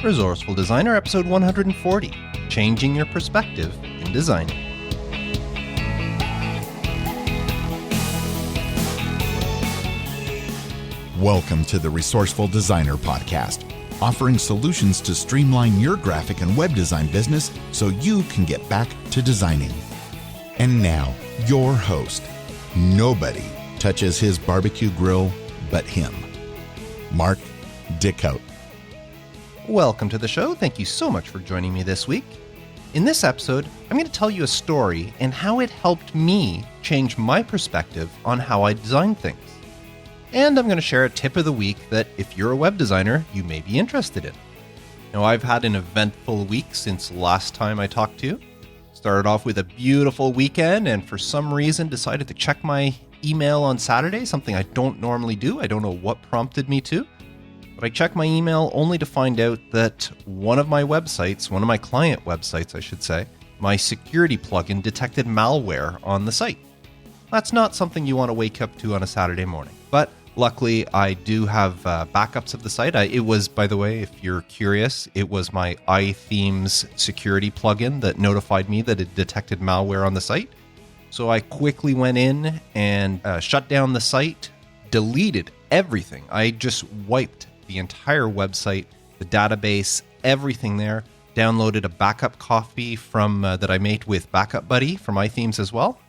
Resourceful Designer, episode 140, Changing Your Perspective in Designing. Welcome to the Resourceful Designer podcast, offering solutions to streamline your graphic and web design business so you can get back to designing. And now, your host. Nobody touches his barbecue grill but him, Mark Dickout. Welcome to the show. Thank you so much for joining me this week. In this episode, I'm going to tell you a story and how it helped me change my perspective on how I design things. And I'm going to share a tip of the week that if you're a web designer, you may be interested in. Now, I've had an eventful week since last time I talked to you. Started off with a beautiful weekend and for some reason decided to check my email on Saturday, something I don't normally do. I don't know what prompted me to. But I checked my email only to find out that one of my client websites, I should say, my security plugin detected malware on the site. That's not something you want to wake up to on a Saturday morning. But luckily, I do have backups of the site. It was, by the way, if you're curious, it was my iThemes security plugin that notified me that it detected malware on the site. So I quickly went in and shut down the site, deleted everything. I just wiped the entire website, the database, everything there. Downloaded a backup copy from that I made with Backup Buddy from iThemes as well.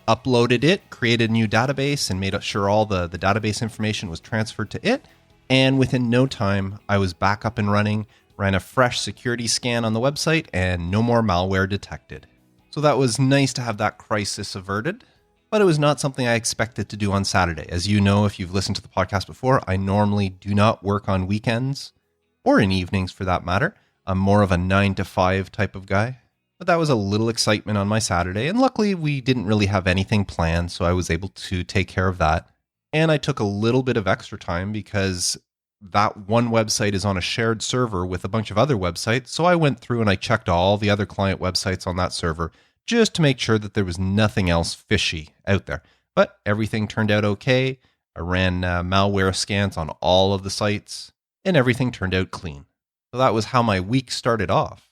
Uploaded it, created a new database, and made sure all the database information was transferred to it. And within no time, I was back up and running, ran a fresh security scan on the website, and no more malware detected. So that was nice to have that crisis averted. But it was not something I expected to do on Saturday. As you know, if you've listened to the podcast before, I normally do not work on weekends, or in evenings for that matter. I'm more of a 9 to 5 type of guy. But that was a little excitement on my Saturday, and luckily we didn't really have anything planned, so I was able to take care of that. And I took a little bit of extra time because that one website is on a shared server with a bunch of other websites, so I went through and I checked all the other client websites on that server just to make sure that there was nothing else fishy out there. But everything turned out okay. I ran malware scans on all of the sites, and everything turned out clean. So that was how my week started off.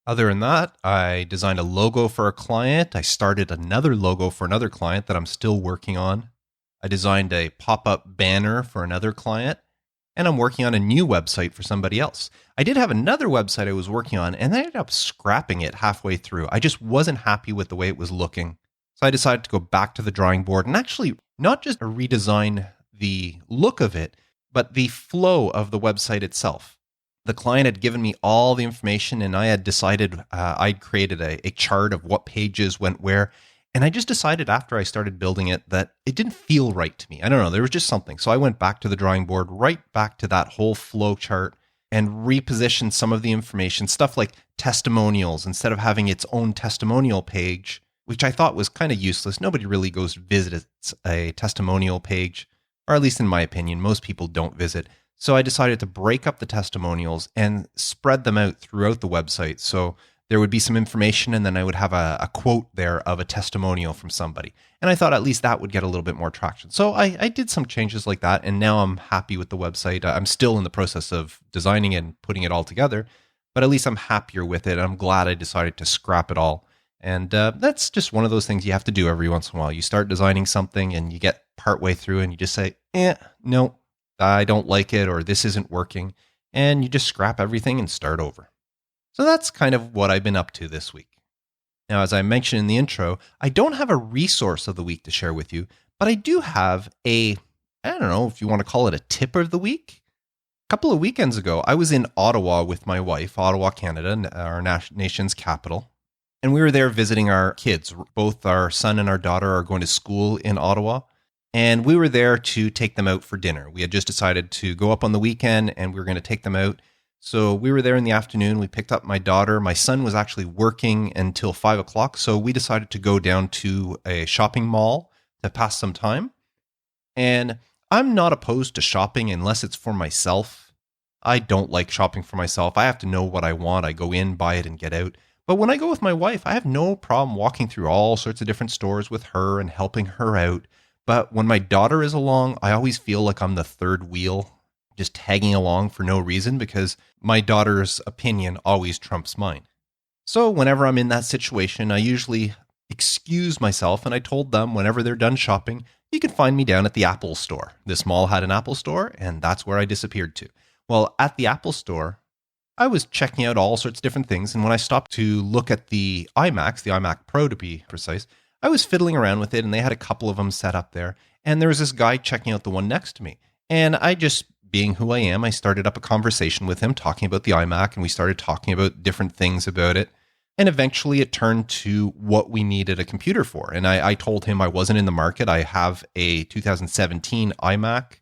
Other than that, I designed a logo for a client. I started another logo for another client that I'm still working on. I designed a pop-up banner for another client, and I'm working on a new website for somebody else. I did have another website I was working on, and I ended up scrapping it halfway through. I just wasn't happy with the way it was looking. So I decided to go back to the drawing board and actually not just redesign the look of it, but the flow of the website itself. The client had given me all the information, and I had decided I'd created a chart of what pages went where. And I just decided after I started building it that it didn't feel right to me. I don't know, there was just something. So I went back to the drawing board, right back to that whole flow chart, and repositioned some of the information, stuff like testimonials. Instead of having its own testimonial page, which I thought was kind of useless. Nobody really goes to visit a testimonial page, or at least in my opinion, most people don't visit. So I decided to break up the testimonials and spread them out throughout the website. So there would be some information, and then I would have a quote there of a testimonial from somebody. And I thought at least that would get a little bit more traction. So I did some changes like that, and now I'm happy with the website. I'm still in the process of designing it and putting it all together, but at least I'm happier with it. I'm glad I decided to scrap it all. And that's just one of those things you have to do every once in a while. You start designing something, and you get partway through, and you just say, no, I don't like it, or this isn't working. And you just scrap everything and start over. So that's kind of what I've been up to this week. Now, as I mentioned in the intro, I don't have a resource of the week to share with you, but I do have I don't know if you want to call it a tip of the week. A couple of weekends ago, I was in Ottawa with my wife, Ottawa, Canada, our nation's capital. And we were there visiting our kids. Both our son and our daughter are going to school in Ottawa. And we were there to take them out for dinner. We had just decided to go up on the weekend, and we were going to take them out. So we were there in the afternoon. We picked up my daughter. My son was actually working until 5 o'clock. So we decided to go down to a shopping mall to pass some time. And I'm not opposed to shopping unless it's for myself. I don't like shopping for myself. I have to know what I want. I go in, buy it, and get out. But when I go with my wife, I have no problem walking through all sorts of different stores with her and helping her out. But when my daughter is along, I always feel like I'm the third wheel. just tagging along for no reason because my daughter's opinion always trumps mine. So whenever I'm in that situation, I usually excuse myself, and I told them whenever they're done shopping, you can find me down at the Apple store. This mall had an Apple store, and that's where I disappeared to. Well, at the Apple store, I was checking out all sorts of different things, and when I stopped to look at the iMac Pro to be precise, I was fiddling around with it, and they had a couple of them set up there, and there was this guy checking out the one next to me. And I just, being who I am, I started up a conversation with him talking about the iMac, and we started talking about different things about it. And eventually it turned to what we needed a computer for. And I told him I wasn't in the market. I have a 2017 iMac,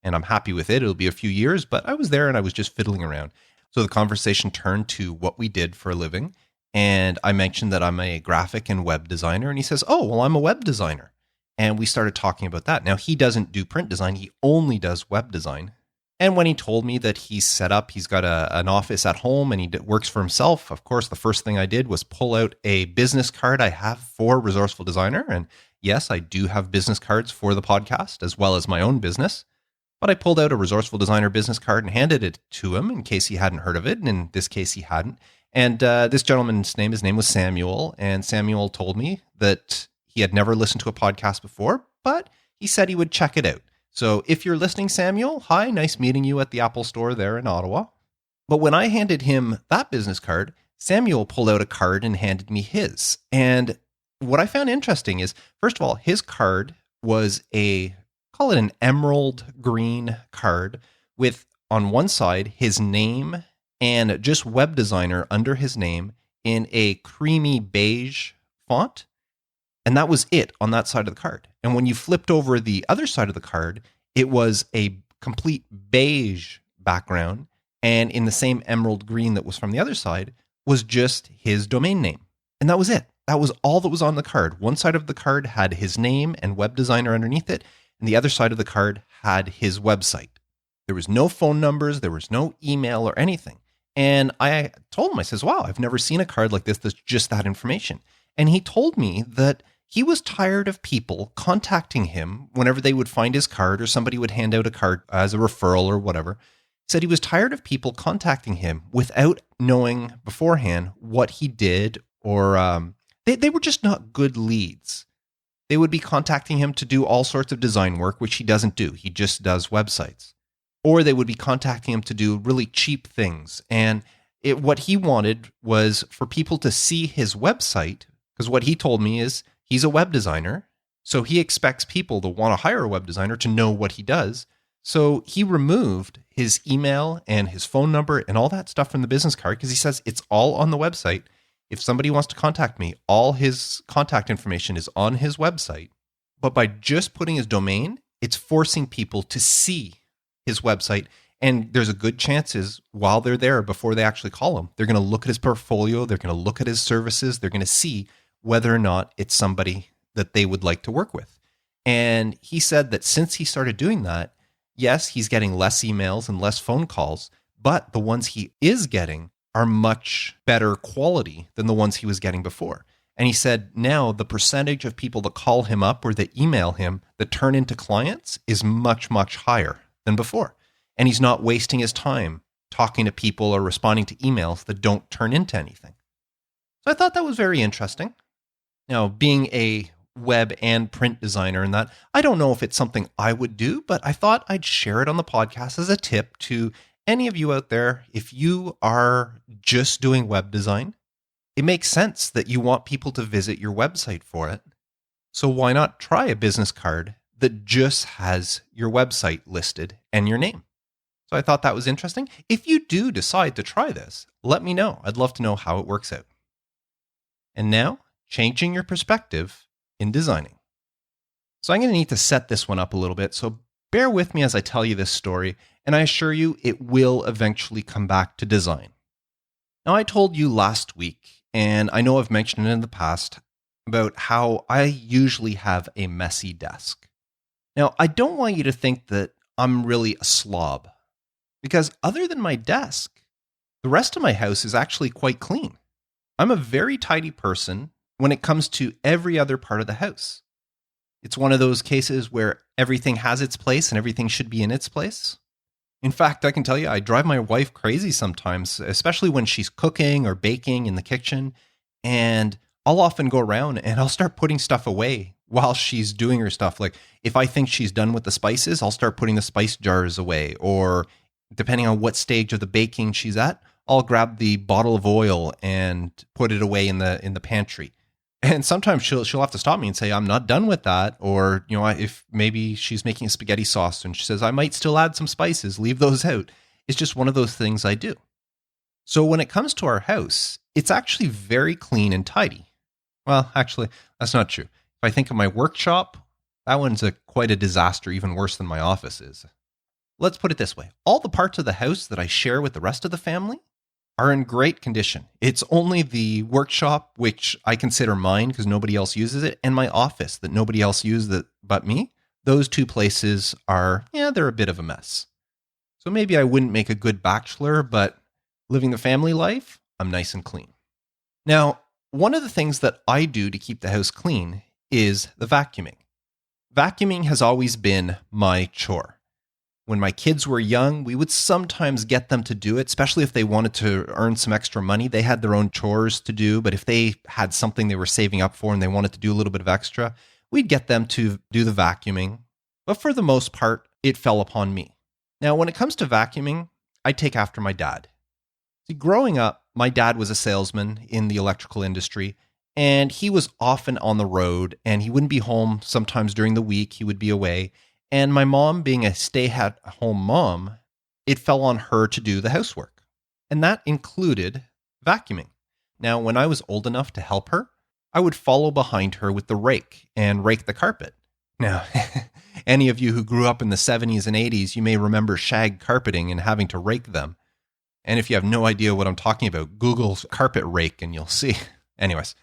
and I'm happy with it. It'll be a few years, but I was there and I was just fiddling around. So the conversation turned to what we did for a living. And I mentioned that I'm a graphic and web designer. And he says, oh, well, I'm a web designer. And we started talking about that. Now, he doesn't do print design. He only does web design. And when he told me that he's got an office at home and he works for himself, of course, the first thing I did was pull out a business card I have for Resourceful Designer. And yes, I do have business cards for the podcast as well as my own business. But I pulled out a Resourceful Designer business card and handed it to him in case he hadn't heard of it. And in this case, he hadn't. And this gentleman's his name was Samuel. And Samuel told me that he had never listened to a podcast before, but he said he would check it out. So if you're listening, Samuel, hi, nice meeting you at the Apple store there in Ottawa. But when I handed him that business card, Samuel pulled out a card and handed me his. And what I found interesting is, first of all, his card was call it an emerald green card with on one side his name and just web designer under his name in a creamy beige font. And that was it on that side of the card. And when you flipped over the other side of the card, it was a complete beige background. And in the same emerald green that was from the other side was just his domain name. And that was it. That was all that was on the card. One side of the card had his name and web designer underneath it. And the other side of the card had his website. There was no phone numbers. There was no email or anything. And I told him, I says, wow, I've never seen a card like this that's just that information. And he told me that he was tired of people contacting him whenever they would find his card or somebody would hand out a card as a referral or whatever. He said he was tired of people contacting him without knowing beforehand what he did, or they were just not good leads. They would be contacting him to do all sorts of design work, which he doesn't do. He just does websites. Or they would be contacting him to do really cheap things. And what he wanted was for people to see his website, because what he told me is, he's a web designer, so he expects people to want to hire a web designer to know what he does. So he removed his email and his phone number and all that stuff from the business card because he says it's all on the website. If somebody wants to contact me, all his contact information is on his website. But by just putting his domain, it's forcing people to see his website. And there's a good chances while they're there, before they actually call him, they're going to look at his portfolio, they're going to look at his services, they're going to see whether or not it's somebody that they would like to work with. And he said that since he started doing that, yes, he's getting less emails and less phone calls, but the ones he is getting are much better quality than the ones he was getting before. And he said now the percentage of people that call him up or that email him that turn into clients is much, much higher than before. And he's not wasting his time talking to people or responding to emails that don't turn into anything. So I thought that was very interesting. Now, being a web and print designer and that, I don't know if it's something I would do, but I thought I'd share it on the podcast as a tip to any of you out there. If you are just doing web design, it makes sense that you want people to visit your website for it. So why not try a business card that just has your website listed and your name? So I thought that was interesting. If you do decide to try this, let me know. I'd love to know how it works out. And now, changing your perspective in designing. So I'm going to need to set this one up a little bit, so bear with me as I tell you this story, and I assure you it will eventually come back to design. Now, I told you last week, and I know I've mentioned it in the past, about how I usually have a messy desk. Now, I don't want you to think that I'm really a slob, because other than my desk, the rest of my house is actually quite clean. I'm a very tidy person when it comes to every other part of the house. It's one of those cases where everything has its place and everything should be in its place. In fact, I can tell you, I drive my wife crazy sometimes, especially when she's cooking or baking in the kitchen. And I'll often go around and I'll start putting stuff away while she's doing her stuff. Like if I think she's done with the spices, I'll start putting the spice jars away. Or depending on what stage of the baking she's at, I'll grab the bottle of oil and put it away in the pantry. And sometimes she'll have to stop me and say, I'm not done with that. Or, if maybe she's making a spaghetti sauce and she says, I might still add some spices, leave those out. It's just one of those things I do. So when it comes to our house, it's actually very clean and tidy. Well, actually, that's not true. If I think of my workshop, that one's quite a disaster, even worse than my office is. Let's put it this way. All the parts of the house that I share with the rest of the family are in great condition. It's only the workshop, which I consider mine because nobody else uses it, and my office that nobody else uses but me. Those two places are, they're a bit of a mess. So maybe I wouldn't make a good bachelor, but living the family life, I'm nice and clean. Now, one of the things that I do to keep the house clean is the vacuuming. Vacuuming has always been my chore. When my kids were young, we would sometimes get them to do it, especially if they wanted to earn some extra money. They had their own chores to do, but if they had something they were saving up for and they wanted to do a little bit of extra, we'd get them to do the vacuuming. But for the most part, it fell upon me. Now, when it comes to vacuuming, I take after my dad. See, growing up, my dad was a salesman in the electrical industry, and he was often on the road, and he wouldn't be home sometimes during the week. He would be away. And my mom, being a stay-at-home mom, it fell on her to do the housework. And that included vacuuming. Now, when I was old enough to help her, I would follow behind her with the rake and rake the carpet. Now, any of you who grew up in the 70s and 80s, you may remember shag carpeting and having to rake them. And if you have no idea what I'm talking about, Google carpet rake and you'll see. Anyways,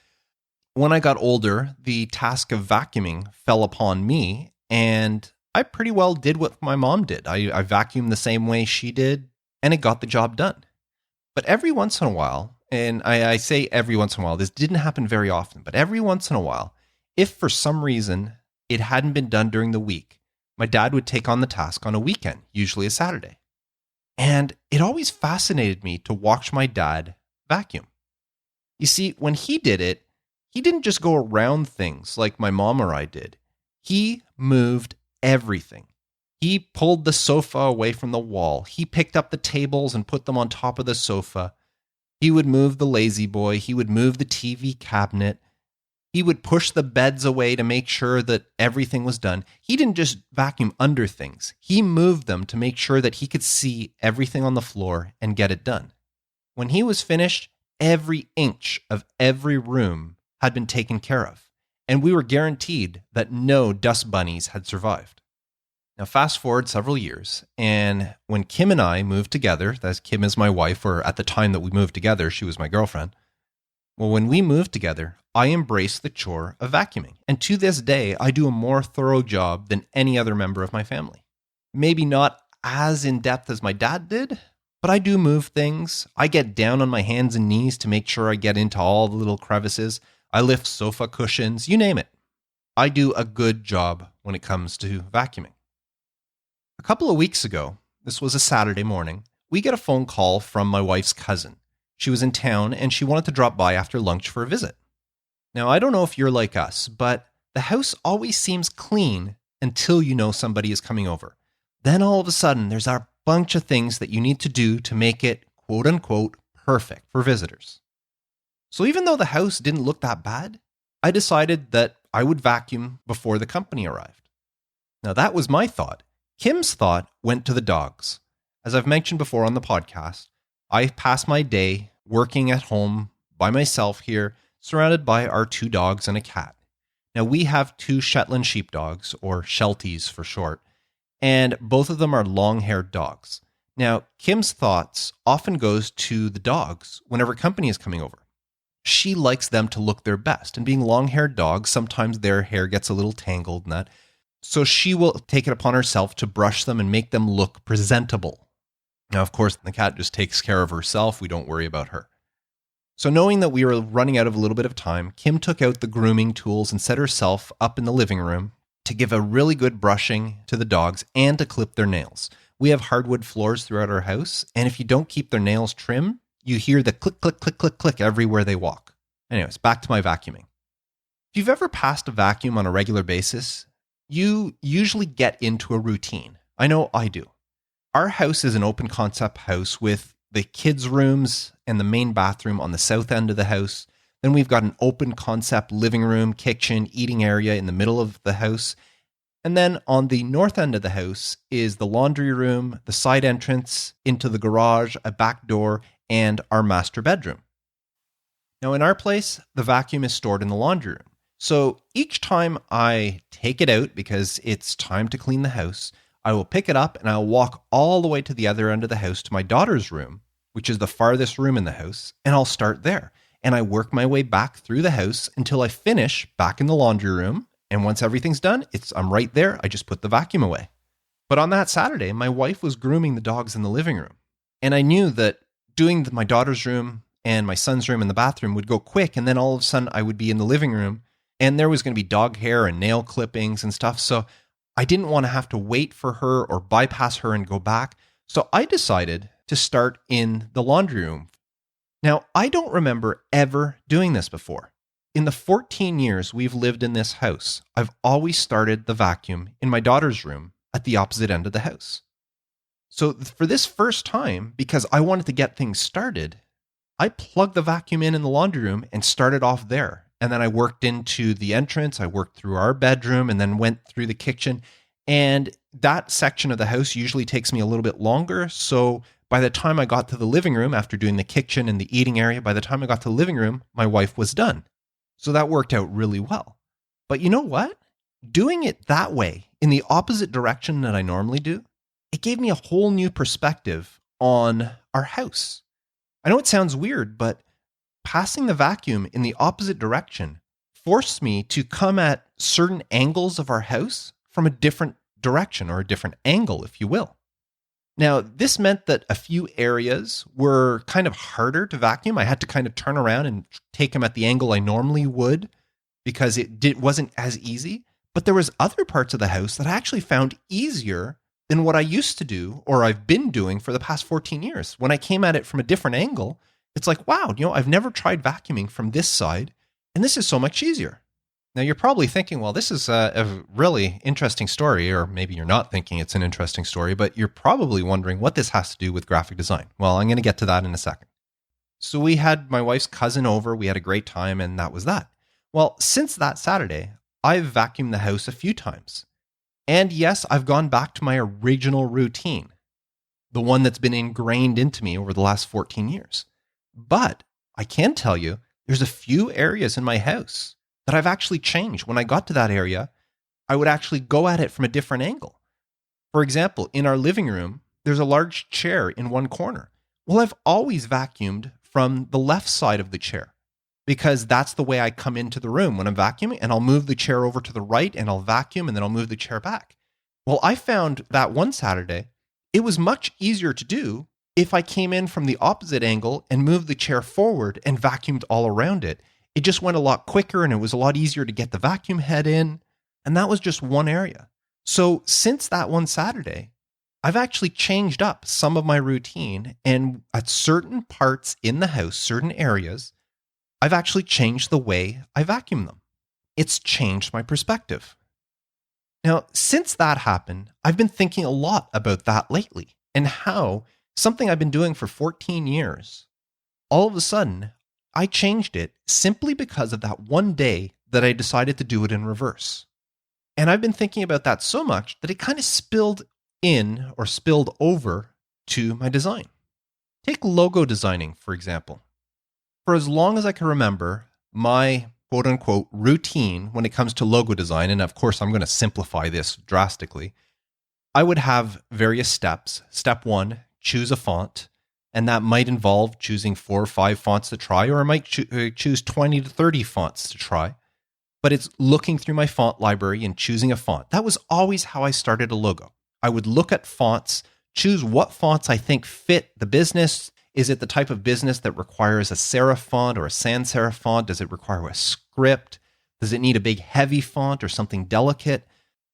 when I got older, the task of vacuuming fell upon me, and I pretty well did what my mom did. I vacuumed the same way she did, and it got the job done. But every once in a while, and I say every once in a while, this didn't happen very often, but every once in a while, if for some reason it hadn't been done during the week, my dad would take on the task on a weekend, usually a Saturday. And it always fascinated me to watch my dad vacuum. You see, when he did it, he didn't just go around things like my mom or I did. He moved everything. He pulled the sofa away from the wall. He picked up the tables and put them on top of the sofa. He would move the lazy boy. He would move the TV cabinet. He would push the beds away to make sure that everything was done. He didn't just vacuum under things. He moved them to make sure that he could see everything on the floor and get it done. When he was finished, every inch of every room had been taken care of, and we were guaranteed that no dust bunnies had survived. Now, fast forward several years, and when Kim and I moved together, that's Kim is my wife, or at the time that we moved together, she was my girlfriend. Well, when we moved together, I embraced the chore of vacuuming, and to this day, I do a more thorough job than any other member of my family. Maybe not as in-depth as my dad did, but I do move things. I get down on my hands and knees to make sure I get into all the little crevices. I lift sofa cushions, you name it. I do a good job when it comes to vacuuming. A couple of weeks ago, this was a Saturday morning, we get a phone call from my wife's cousin. She was in town and she wanted to drop by after lunch for a visit. Now, I don't know if you're like us, but the house always seems clean until you know somebody is coming over. Then all of a sudden, there's a bunch of things that you need to do to make it, quote unquote, perfect for visitors. So even though the house didn't look that bad, I decided that I would vacuum before the company arrived. Now that was my thought. Kim's thought went to the dogs. As I've mentioned before on the podcast, I pass my day working at home by myself here, surrounded by our 2 dogs and a cat. Now we have 2 Shetland sheepdogs, or Shelties for short, and both of them are long-haired dogs. Now, Kim's thoughts often goes to the dogs whenever company is coming over. She likes them to look their best, and being long-haired dogs, sometimes their hair gets a little tangled and that. So she will take it upon herself to brush them and make them look presentable. Now, of course, the cat just takes care of herself. We don't worry about her. So knowing that we were running out of a little bit of time, Kim took out the grooming tools and set herself up in the living room to give a really good brushing to the dogs and to clip their nails. We have hardwood floors throughout our house, and if you don't keep their nails trimmed, you hear the click, click, click, click, click everywhere they walk. Anyways, back to my vacuuming. If you've ever passed a vacuum on a regular basis, you usually get into a routine. I know I do. Our house is an open concept house with the kids' rooms and the main bathroom on the south end of the house. Then we've got an open concept living room, kitchen, eating area in the middle of the house. And then on the north end of the house is the laundry room, the side entrance into the garage, a back door, and our master bedroom. Now in our place, the vacuum is stored in the laundry room. So each time I take it out because it's time to clean the house, I will pick it up and I'll walk all the way to the other end of the house to my daughter's room, which is the farthest room in the house, and I'll start there. And I work my way back through the house until I finish back in the laundry room. And once everything's done, I'm right there. I just put the vacuum away. But on that Saturday, my wife was grooming the dogs in the living room. And I knew that doing my daughter's room and my son's room in the bathroom would go quick. And then all of a sudden I would be in the living room and there was going to be dog hair and nail clippings and stuff. So I didn't want to have to wait for her or bypass her and go back. So I decided to start in the laundry room. Now, I don't remember ever doing this before. In the 14 years we've lived in this house, I've always started the vacuum in my daughter's room at the opposite end of the house. So for this first time, because I wanted to get things started, I plugged the vacuum in the laundry room and started off there. And then I worked into the entrance, I worked through our bedroom, and then went through the kitchen. And that section of the house usually takes me a little bit longer. So by the time I got to the living room, after doing the kitchen and the eating area, by the time I got to the living room, my wife was done. So that worked out really well. But you know what? Doing it that way, in the opposite direction that I normally do, it gave me a whole new perspective on our house. I know it sounds weird, but passing the vacuum in the opposite direction forced me to come at certain angles of our house from a different direction or a different angle, if you will. Now, this meant that a few areas were kind of harder to vacuum. I had to kind of turn around and take them at the angle I normally would because it wasn't as easy. But there was other parts of the house that I actually found easier than what I used to do or I've been doing for the past 14 years. When I came at it from a different angle, it's like, wow, I've never tried vacuuming from this side, and this is so much easier. Now, you're probably thinking, well, this is a really interesting story, or maybe you're not thinking it's an interesting story, but you're probably wondering what this has to do with graphic design. Well, I'm going to get to that in a second. So we had my wife's cousin over, we had a great time, and that was that. Well, since that Saturday, I've vacuumed the house a few times. And yes, I've gone back to my original routine, the one that's been ingrained into me over the last 14 years. But I can tell you, there's a few areas in my house that I've actually changed. When I got to that area, I would actually go at it from a different angle. For example, in our living room, there's a large chair in one corner. Well, I've always vacuumed from the left side of the chair because that's the way I come into the room when I'm vacuuming, and I'll move the chair over to the right and I'll vacuum and then I'll move the chair back. Well, I found that one Saturday, it was much easier to do if I came in from the opposite angle and moved the chair forward and vacuumed all around it. It just went a lot quicker and it was a lot easier to get the vacuum head in. And that was just one area. So since that one Saturday, I've actually changed up some of my routine, and at certain parts in the house, certain areas, I've actually changed the way I vacuum them. It's changed my perspective. Now, since that happened, I've been thinking a lot about that lately and how something I've been doing for 14 years, all of a sudden, I changed it simply because of that one day that I decided to do it in reverse. And I've been thinking about that so much that it kind of spilled over to my design. Take logo designing, for example. For as long as I can remember, my quote-unquote routine when it comes to logo design, and of course I'm going to simplify this drastically, I would have various steps. Step 1, choose a font. And that might involve choosing 4 or 5 fonts to try, or I might choose 20 to 30 fonts to try. But it's looking through my font library and choosing a font. That was always how I started a logo. I would look at fonts, choose what fonts I think fit the business. Is it the type of business that requires a serif font or a sans serif font? Does it require a script? Does it need a big heavy font or something delicate?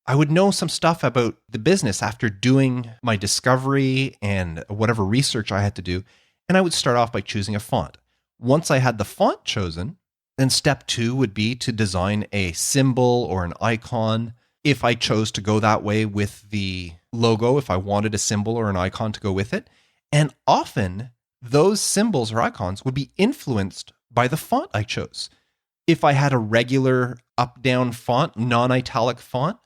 I would know some stuff about the business after doing my discovery and whatever research I had to do. And I would start off by choosing a font. Once I had the font chosen, then step 2 would be to design a symbol or an icon. If I chose to go that way with the logo, if I wanted a symbol or an icon to go with it. And often those symbols or icons would be influenced by the font I chose. If I had a regular up-down font, non-italic font,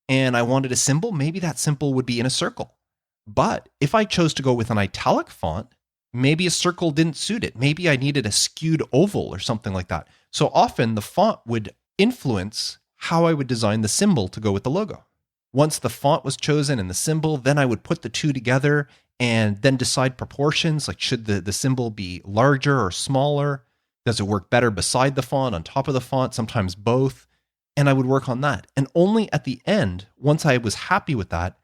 and I wanted a symbol, maybe that symbol would be in a circle. But if I chose to go with an italic font, maybe a circle didn't suit it. Maybe I needed a skewed oval or something like that. So often the font would influence how I would design the symbol to go with the logo. Once the font was chosen and the symbol, then I would put the two together and then decide proportions, like should the symbol be larger or smaller? Does it work better beside the font, on top of the font, sometimes both? And I would work on that. And only at the end, once I was happy with that,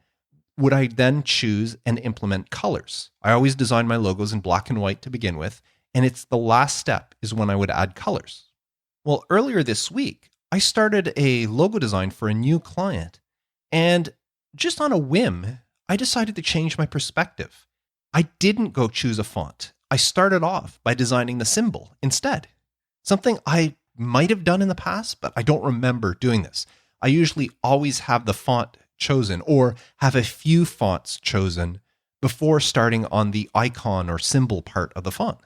would I then choose and implement colors. I always design my logos in black and white to begin with, and it's the last step is when I would add colors. Well, earlier this week, I started a logo design for a new client, and just on a whim, I decided to change my perspective. I didn't go choose a font. I started off by designing the symbol instead. Something I might have done in the past, but I don't remember doing this. I usually always have the font chosen or have a few fonts chosen before starting on the icon or symbol part of the font.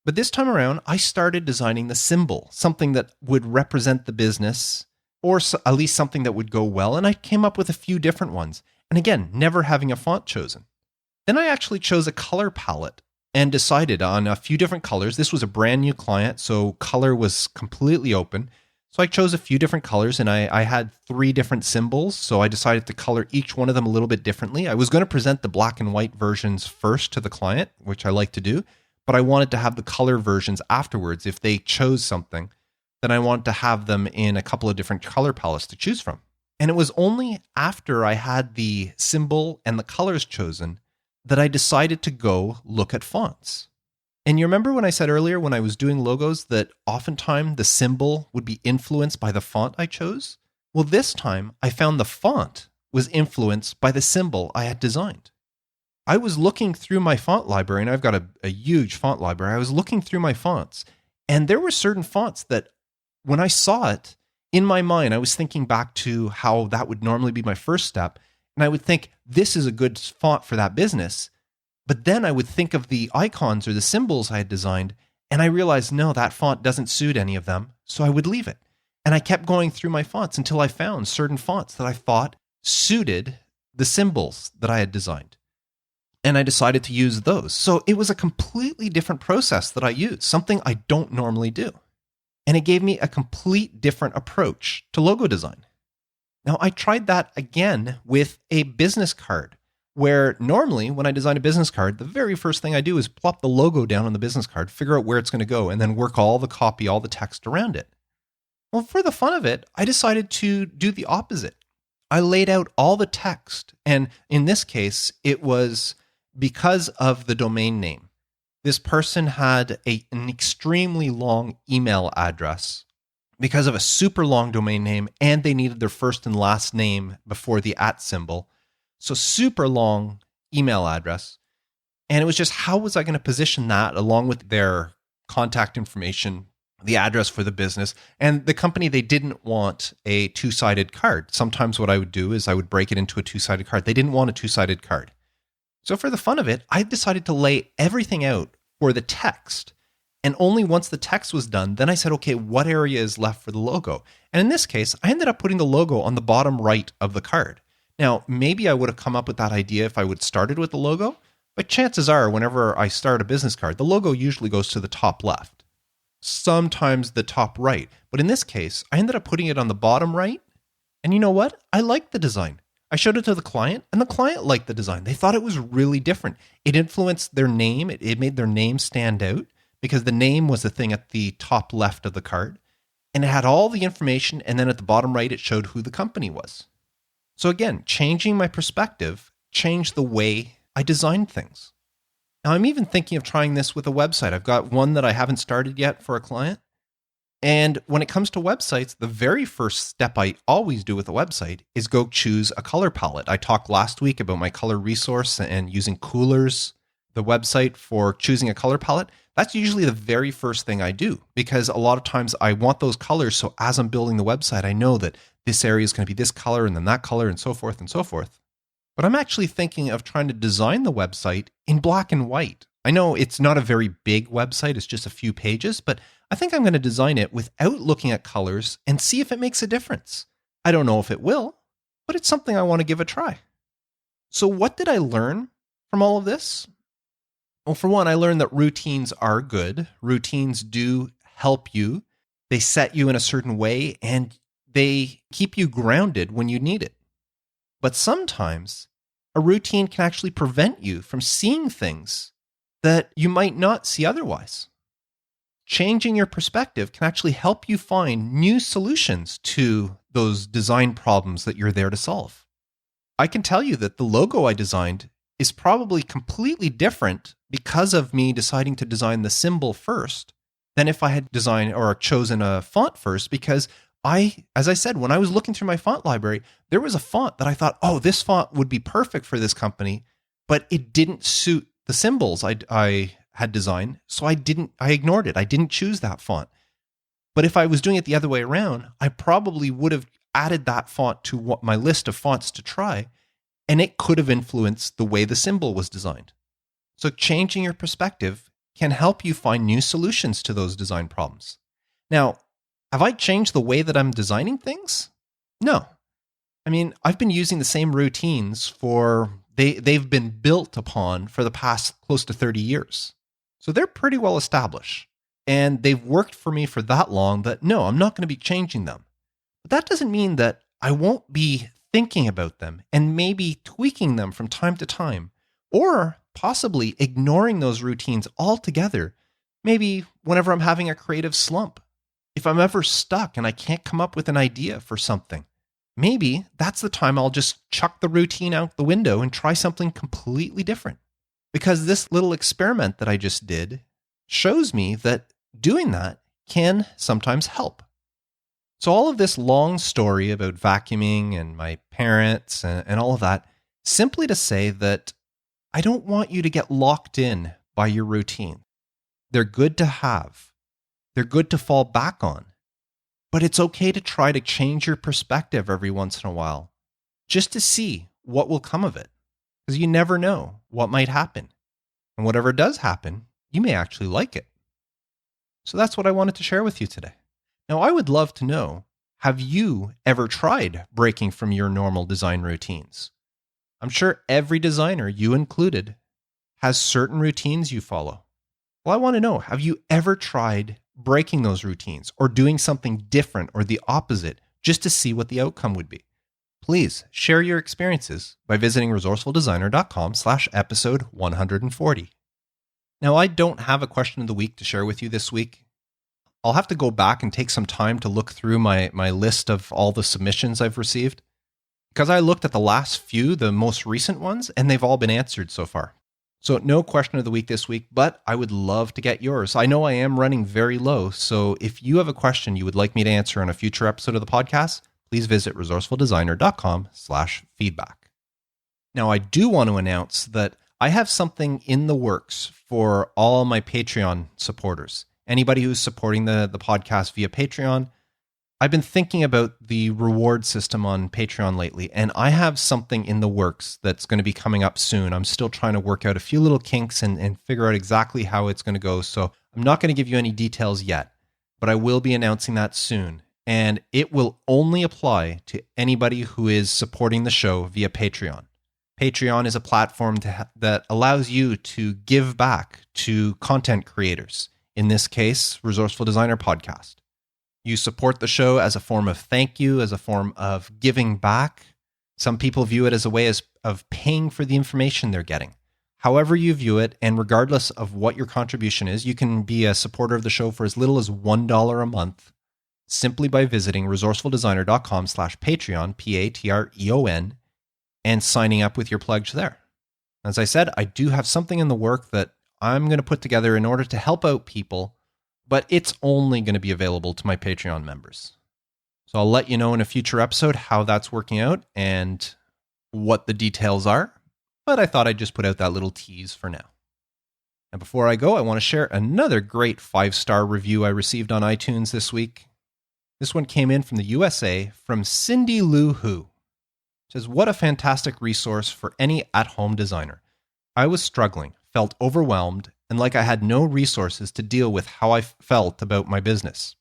But this time around, I started designing the symbol, something that would represent the business or at least something that would go well. And I came up with a few different ones. And again, never having a font chosen. Then I actually chose a color palette and decided on a few different colors. This was a brand new client, so color was completely open. So I chose a few different colors, and I had 3 different symbols, so I decided to color each one of them a little bit differently. I was going to present the black and white versions first to the client, which I like to do, but I wanted to have the color versions afterwards. If they chose something, then I wanted to have them in a couple of different color palettes to choose from. And it was only after I had the symbol and the colors chosen that I decided to go look at fonts. And you remember when I said earlier when I was doing logos that oftentimes the symbol would be influenced by the font I chose? Well, this time I found the font was influenced by the symbol I had designed. I was looking through my font library, and I've got a huge font library. I was looking through my fonts, and there were certain fonts that when I saw it, in my mind, I was thinking back to how that would normally be my first step, and I would think, this is a good font for that business. But then I would think of the icons or the symbols I had designed, and I realized, no, that font doesn't suit any of them, so I would leave it. And I kept going through my fonts until I found certain fonts that I thought suited the symbols that I had designed. And I decided to use those. So it was a completely different process that I used, something I don't normally do. And it gave me a complete different approach to logo design. Now, I tried that again with a business card, where normally when I design a business card, the very first thing I do is plop the logo down on the business card, figure out where it's going to go, and then work all the copy, all the text around it. Well, for the fun of it, I decided to do the opposite. I laid out all the text, and in this case, it was because of the domain name. This person had an extremely long email address because of a super long domain name, and they needed their first and last name before the @ symbol. So super long email address. And it was just, how was I going to position that along with their contact information, the address for the business, and the company? They didn't want a 2-sided card. Sometimes what I would do is I would break it into a 2-sided card. They didn't want a 2-sided card. So for the fun of it, I decided to lay everything out for the text. And only once the text was done, then I said, okay, what area is left for the logo? And in this case, I ended up putting the logo on the bottom right of the card. Now, maybe I would have come up with that idea if I would started with the logo, but chances are whenever I start a business card, the logo usually goes to the top left, sometimes the top right. But in this case, I ended up putting it on the bottom right. And you know what? I liked the design. I showed it to the client, and the client liked the design. They thought it was really different. It influenced their name. It made their name stand out because the name was the thing at the top left of the card. And it had all the information, and then at the bottom right, it showed who the company was. So again, changing my perspective changed the way I designed things. Now, I'm even thinking of trying this with a website. I've got one that I haven't started yet for a client. And when it comes to websites, the very first step I always do with a website is go choose a color palette. I talked last week about my color resource and using Coolers, the website, for choosing a color palette. That's usually the very first thing I do, because a lot of times I want those colors. So as I'm building the website, I know that this area is going to be this color and then that color and so forth and so forth. But I'm actually thinking of trying to design the website in black and white. I know it's not a very big website, it's just a few pages, but I think I'm going to design it without looking at colors and see if it makes a difference. I don't know if it will, but it's something I want to give a try. So what did I learn from all of this? Well, for one, I learned that routines are good. Routines do help you. They set you in a certain way and they keep you grounded when you need it. But sometimes a routine can actually prevent you from seeing things that you might not see otherwise. Changing your perspective can actually help you find new solutions to those design problems that you're there to solve. I can tell you that the logo I designed is probably completely different because of me deciding to design the symbol first than if I had designed or chosen a font first, because as I said, when I was looking through my font library, there was a font that I thought, oh, this font would be perfect for this company, but it didn't suit the symbols I had designed, so I ignored it. I didn't choose that font. But if I was doing it the other way around, I probably would have added that font to my list of fonts to try, and it could have influenced the way the symbol was designed. So changing your perspective can help you find new solutions to those design problems. Now, have I changed the way that I'm designing things? No. I mean, I've been using the same routines they've been built upon for the past close to 30 years. So they're pretty well established. And they've worked for me for that long that no, I'm not going to be changing them. But that doesn't mean that I won't be thinking about them and maybe tweaking them from time to time, or possibly ignoring those routines altogether. Maybe whenever I'm having a creative slump, if I'm ever stuck and I can't come up with an idea for something, maybe that's the time I'll just chuck the routine out the window and try something completely different. Because this little experiment that I just did shows me that doing that can sometimes help. So all of this long story about vacuuming and my parents and all of that, simply to say that I don't want you to get locked in by your routine. They're good to have. They're good to fall back on. But it's okay to try to change your perspective every once in a while, just to see what will come of it. Because you never know what might happen. And whatever does happen, you may actually like it. So that's what I wanted to share with you today. Now, I would love to know, have you ever tried breaking from your normal design routines? I'm sure every designer, you included, has certain routines you follow. Well, I want to know, have you ever tried breaking those routines or doing something different or the opposite just to see what the outcome would be? Please share your experiences by visiting resourcefuldesigner.com/episode 140. Now, I don't have a question of the week to share with you this week. I'll have to go back and take some time to look through my list of all the submissions I've received, because I looked at the last few, the most recent ones, and they've all been answered so far. So no question of the week this week, but I would love to get yours. I know I am running very low, so if you have a question you would like me to answer on a future episode of the podcast, please visit resourcefuldesigner.com/feedback. Now, I do want to announce that I have something in the works for all my Patreon supporters. Anybody who's supporting the podcast via Patreon, I've been thinking about the reward system on Patreon lately, and I have something in the works that's going to be coming up soon. I'm still trying to work out a few little kinks and figure out exactly how it's going to go. So I'm not going to give you any details yet, but I will be announcing that soon. And it will only apply to anybody who is supporting the show via Patreon. Patreon is a platform that allows you to give back to content creators. In this case, Resourceful Designer Podcast. You support the show as a form of thank you, as a form of giving back. Some people view it as a way of paying for the information they're getting. However you view it, and regardless of what your contribution is, you can be a supporter of the show for as little as $1 a month, simply by visiting resourcefuldesigner.com/Patreon, Patreon, and signing up with your pledge there. As I said, I do have something in the work that I'm going to put together in order to help out people but it's only going to be available to my Patreon members. So I'll let you know in a future episode how that's working out and what the details are, but I thought I'd just put out that little tease for now. And before I go, I want to share another great 5-star review I received on iTunes this week. This one came in from the USA from Cindy Lou Who. It says, "What a fantastic resource for any at-home designer. I was struggling, felt overwhelmed, and like I had no resources to deal with how I felt about my business.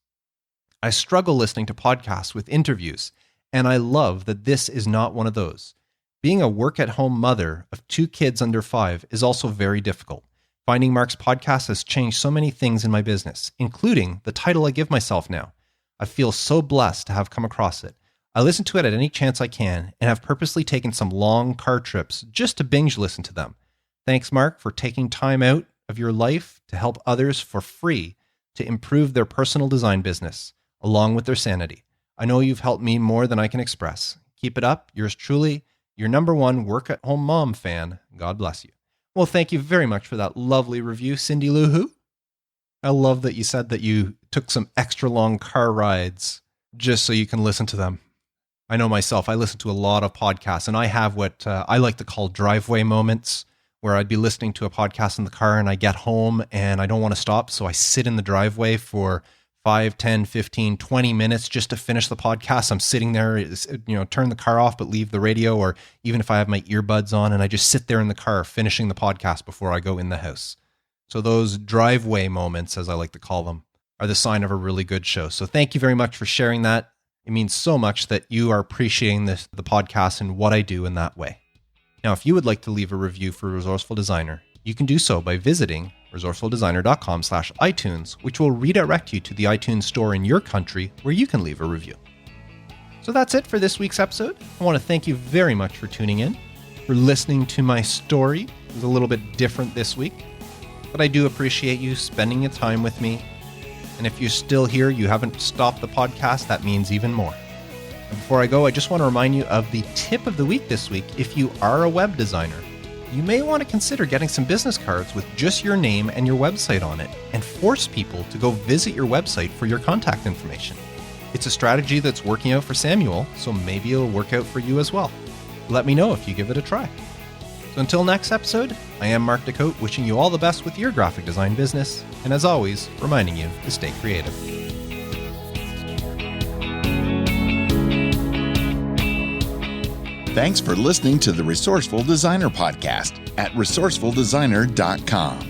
I struggle listening to podcasts with interviews, and I love that this is not one of those. Being a work-at-home mother of 2 kids under 5 is also very difficult. Finding Mark's podcast has changed so many things in my business, including the title I give myself now. I feel so blessed to have come across it. I listen to it at any chance I can and have purposely taken some long car trips just to binge listen to them. Thanks, Mark, for taking time out of your life to help others for free to improve their personal design business, along with their sanity. I know you've helped me more than I can express. Keep it up. Yours truly, your #1 work-at-home mom fan. God bless you." Well, thank you very much for that lovely review, Cindy Lou Who. I love that you said that you took some extra long car rides just so you can listen to them. I know myself, I listen to a lot of podcasts, and I have what I like to call driveway moments, where I'd be listening to a podcast in the car and I get home and I don't want to stop, so I sit in the driveway for 5, 10, 15, 20 minutes just to finish the podcast. I'm sitting there, turn the car off, but leave the radio, or even if I have my earbuds on, and I just sit there in the car finishing the podcast before I go in the house. So those driveway moments, as I like to call them, are the sign of a really good show. So thank you very much for sharing that. It means so much that you are appreciating the podcast and what I do in that way. Now, if you would like to leave a review for Resourceful Designer, you can do so by visiting resourcefuldesigner.com/iTunes, which will redirect you to the iTunes store in your country where you can leave a review. So that's it for this week's episode. I want to thank you very much for tuning in, for listening to my story. It was a little bit different this week, but I do appreciate you spending your time with me. And if you're still here, you haven't stopped the podcast, that means even more. And before I go, I just want to remind you of the tip of the week this week. If you are a web designer, you may want to consider getting some business cards with just your name and your website on it, and force people to go visit your website for your contact information. It's a strategy that's working out for Samuel, so maybe it'll work out for you as well. Let me know if you give it a try. So until next episode, I am Mark Decote, wishing you all the best with your graphic design business, and as always, reminding you to stay creative. Thanks for listening to the Resourceful Designer Podcast at resourcefuldesigner.com.